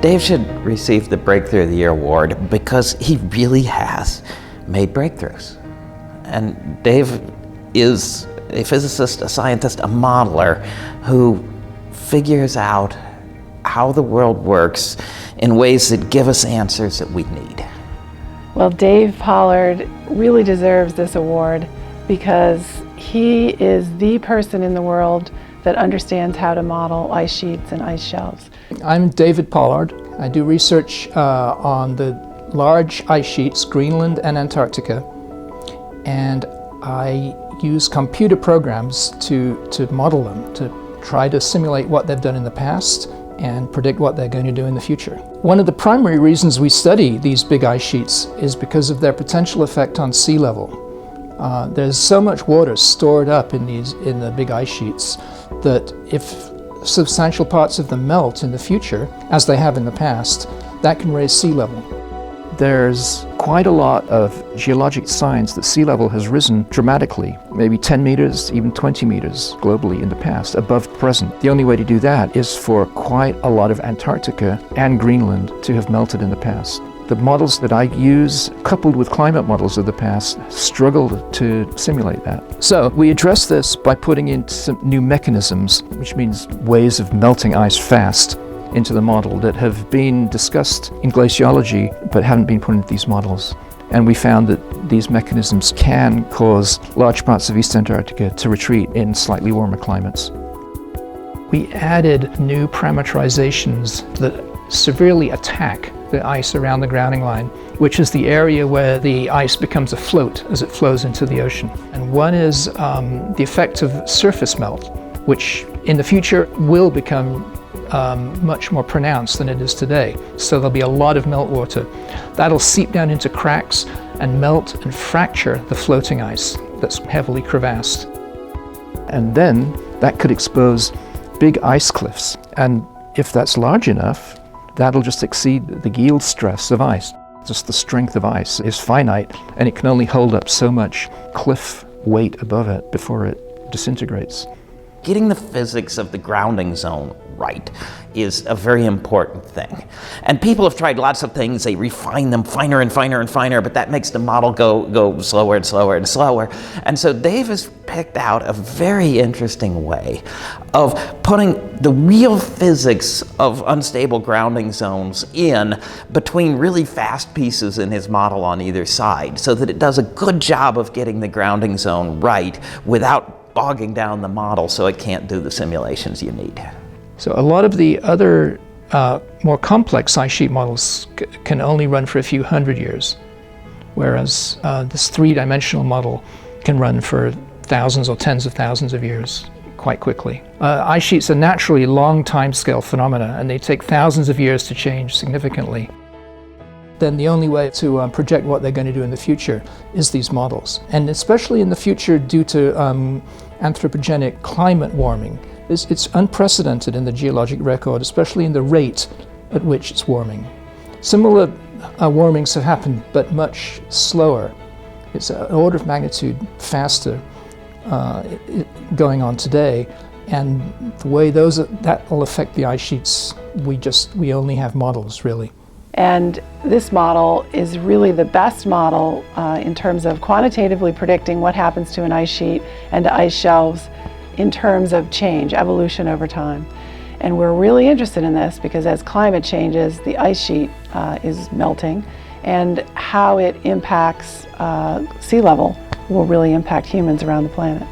Dave should receive the Breakthrough of the Year award because he really has made breakthroughs. And Dave is a physicist, a scientist, a modeler who figures out how the world works in ways that give us answers that we need. Well, Dave Pollard really deserves this award because he is the person in the world that understands how to model ice sheets and ice shelves. I'm David Pollard. I do research on the large ice sheets, Greenland and Antarctica, and I use computer programs to model them, to try to simulate what they've done in the past and predict what they're going to do in the future. One of the primary reasons we study these big ice sheets is because of their potential effect on sea level. There's so much water stored up in the big ice sheets that if substantial parts of them melt in the future, as they have in the past, that can raise sea level. There's quite a lot of geologic signs that sea level has risen dramatically, maybe 10 meters, even 20 meters globally in the past, above present. The only way to do that is for quite a lot of Antarctica and Greenland to have melted in the past. The models that I use, coupled with climate models of the past, struggled to simulate that. So we address this by putting in some new mechanisms, which means ways of melting ice fast, into the model that have been discussed in glaciology but haven't been put into these models. And we found that these mechanisms can cause large parts of East Antarctica to retreat in slightly warmer climates. We added new parameterizations that severely attack the ice around the grounding line, which is the area where the ice becomes afloat as it flows into the ocean. And one is the effect of surface melt, which in the future will become much more pronounced than it is today. So there'll be a lot of meltwater. That'll seep down into cracks and melt and fracture the floating ice that's heavily crevassed. And then that could expose big ice cliffs. And if that's large enough, that'll just exceed the yield stress of ice. Just the strength of ice is finite, and it can only hold up so much cliff weight above it before it disintegrates. Getting the physics of the grounding zone right is a very important thing. And people have tried lots of things. They refine them finer and finer and finer, but that makes the model go slower and slower and slower. And so Dave has picked out a very interesting way of putting the real physics of unstable grounding zones in between really fast pieces in his model on either side, so that it does a good job of getting the grounding zone right without bogging down the model so it can't do the simulations you need. So a lot of the other more complex ice sheet models can only run for a few hundred years, whereas this three-dimensional model can run for thousands or tens of thousands of years quite quickly. Ice sheets are naturally long timescale phenomena, and they take thousands of years to change significantly. Then the only way to project what they're going to do in the future is these models. And especially in the future, due to anthropogenic climate warming, it's unprecedented in the geologic record, especially in the rate at which it's warming. Similar warmings have happened, but much slower. It's an order of magnitude faster going on today. And the way that will affect the ice sheets, we only have models, really. And this model is really the best model in terms of quantitatively predicting what happens to an ice sheet and to ice shelves in terms of change, evolution over time. And we're really interested in this because as climate changes, the ice sheet is melting, and how it impacts sea level will really impact humans around the planet.